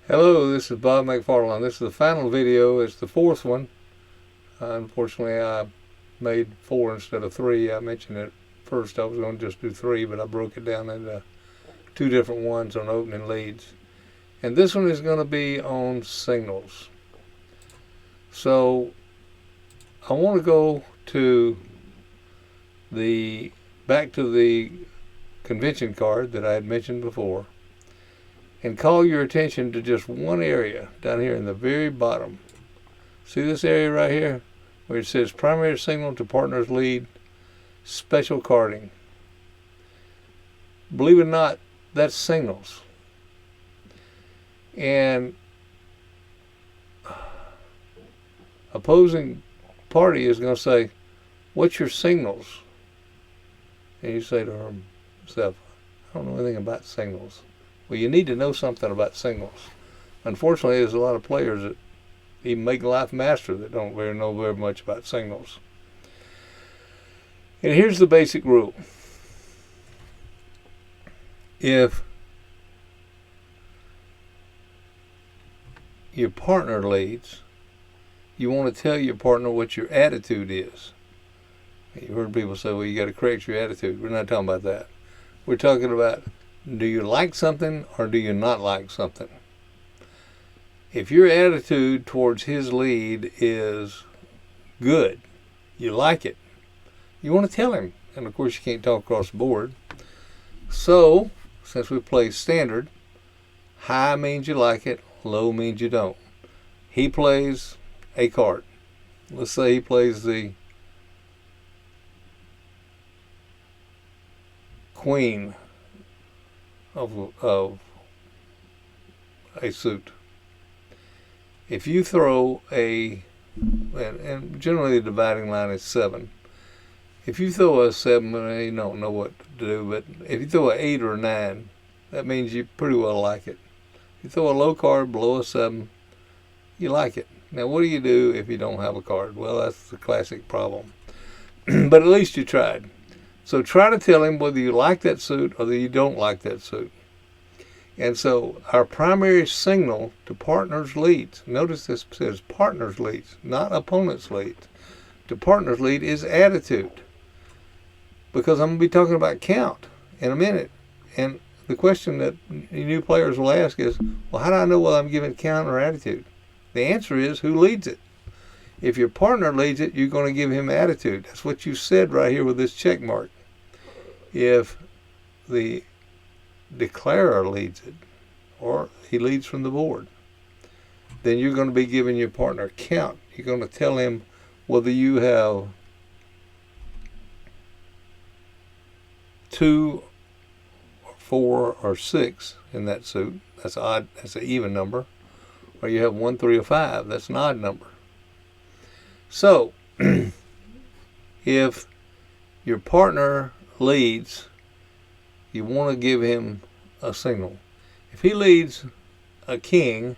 Hello, this is Bob McFarland. This is the final video. It's the fourth one. Unfortunately, I made four instead of three. I mentioned it first. I was going to just do three, but I broke it down into two different ones on opening leads. And this one is going to be on signals. So I want to go to back to the convention card that I had mentioned before, and call your attention to just one area down here in the very bottom. See this area right here where it says primary signal to partner's lead, special carding. Believe it or not, that's signals. And opposing party is going to say, what's your signals? And you say to himself, I don't know anything about signals. Well, you need to know something about signals. Unfortunately, there's a lot of players that even make life master that don't know very much about signals. And here's the basic rule. If your partner leads, you want to tell your partner what your attitude is. You heard people say, well, you got to correct your attitude. We're not talking about that. We're talking about, do you like something or do you not like something? If your attitude towards his lead is good, you like it, you want to tell him. And of course, you can't talk across the board. So, since we play standard, high means you like it, low means you don't. He plays a card. Let's say he plays the queen of a suit. If you throw and generally the dividing line is 7. If you throw a 7, you don't know what to do, but if you throw an 8 or a 9, that means you pretty well like it. If you throw a low card below a 7, you like it. Now, what do you do if you don't have a card? Well, that's the classic problem. But at least you tried. So try to tell him whether you like that suit or whether you don't like that suit. And so our primary signal to partners' leads, notice this says partners' leads, not opponents' leads. To partners' lead is attitude. Because I'm going to be talking about count in a minute. And the question that new players will ask is, well, how do I know whether I'm giving count or attitude? The answer is, who leads it? If your partner leads it, you're going to give him attitude. That's what you said right here with this check mark. If the declarer leads it, or he leads from the board, then you're going to be giving your partner count. You're going to tell him whether you have 2 or 4 or 6 in that suit. That's odd. That's an even number. Or you have 1, 3, or 5. That's an odd number. So, if your partner leads, you want to give him a signal. If he leads a king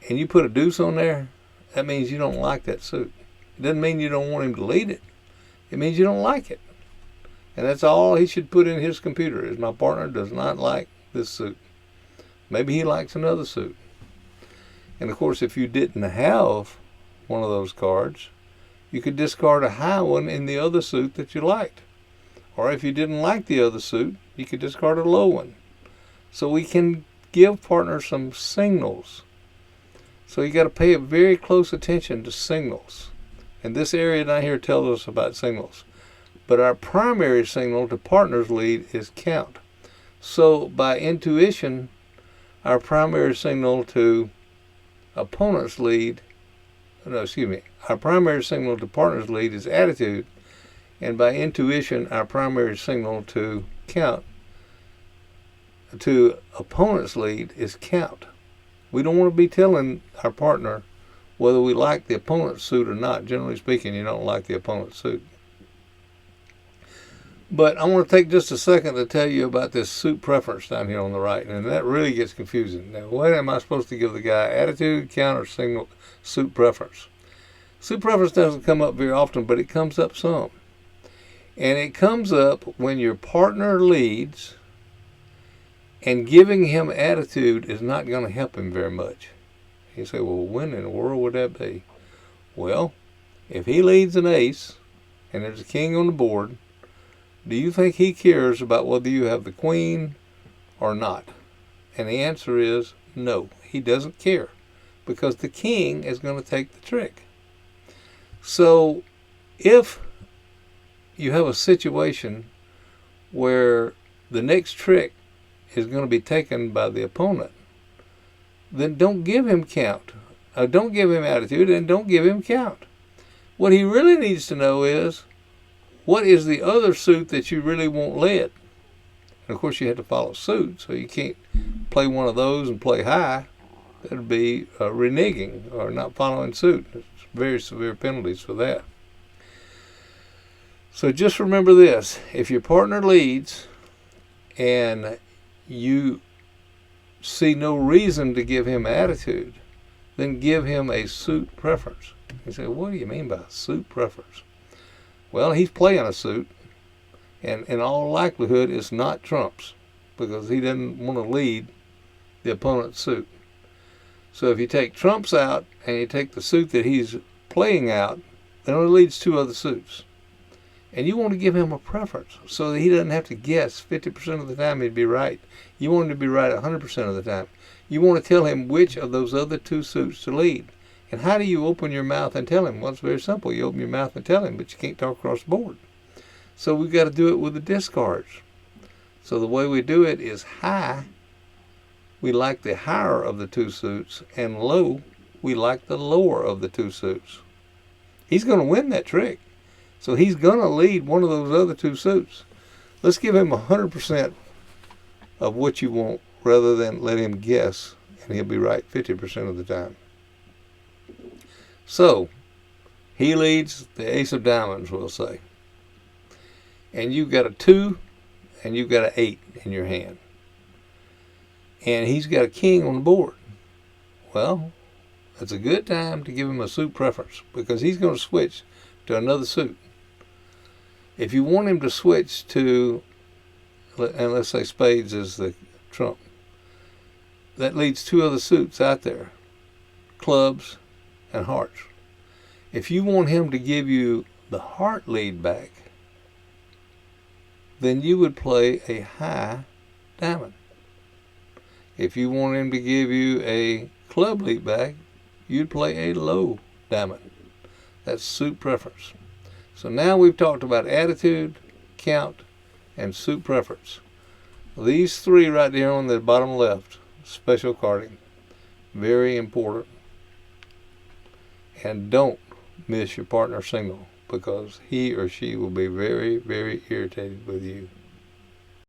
and you put a deuce on there, that means you don't like that suit. It doesn't mean you don't want him to lead it. It means you don't like it. And that's all he should put in his computer is, my partner does not like this suit. Maybe he likes another suit. And of course, if you didn't have one of those cards, you could discard a high one in the other suit that you liked. Or if you didn't like the other suit, you could discard a low one. So we can give partners some signals. So you got to pay very close attention to signals. And this area down here tells us about signals. But our primary signal to partners lead is count. So by intuition, our primary signal to opponents lead, our primary signal to partners lead is attitude. And by intuition, our primary signal to opponents lead is count. We don't want to be telling our partner whether we like the opponent's suit or not. Generally speaking, you don't like the opponent's suit. But I want to take just a second to tell you about this suit preference down here on the right, and that really gets confusing. Now, what am I supposed to give the guy? Attitude, count, or signal suit preference? Suit preference doesn't come up very often, but it comes up some. And it comes up when your partner leads And giving him attitude is not going to help him very much. You say, well, when in the world would that be? Well, if he leads an ace and there's a king on the board, do you think he cares about whether you have the queen or not? And the answer is no, he doesn't care, because the king is going to take the trick. So if you have a situation where the next trick is going to be taken by the opponent, then don't give him count. Don't give him attitude, and don't give him count. What he really needs to know is, what is the other suit that you really want led? And of course you have to follow suit, so you can't play one of those and play high. That would be reneging or not following suit. There's very severe penalties for that. So just remember this: if your partner leads and you see no reason to give him attitude, then give him a suit preference. You say, what do you mean by suit preference? Well, he's playing a suit, and in all likelihood it's not trumps, because he doesn't want to lead the opponent's suit. So if you take trumps out and you take the suit that he's playing out, that only leads two other suits. And you want to give him a preference so that he doesn't have to guess 50% of the time he'd be right. You want him to be right 100% of the time. You want to tell him which of those other two suits to lead. And how do you open your mouth and tell him? Well, it's very simple. You open your mouth and tell him, but you can't talk across the board. So we've got to do it with the discards. So the way we do it is high, we like the higher of the two suits, and low, we like the lower of the two suits. He's going to win that trick. So he's going to lead one of those other two suits. Let's give him 100% of what you want, rather than let him guess, and he'll be right 50% of the time. So, he leads the ace of diamonds, we'll say. And you've got a 2 and you've got an 8 in your hand. And he's got a king on the board. Well, it's a good time to give him a suit preference, because he's going to switch to another suit. If you want him to switch to, and let's say spades is the trump, that leads two other suits out there, clubs and hearts. If you want him to give you the heart lead back, then you would play a high diamond. If you want him to give you a club lead back, you'd play a low diamond. That's suit preference. So now we've talked about attitude, count, and suit preference. These three right there on the bottom left, special carding, very important. And don't miss your partner signal, because he or she will be very, very irritated with you.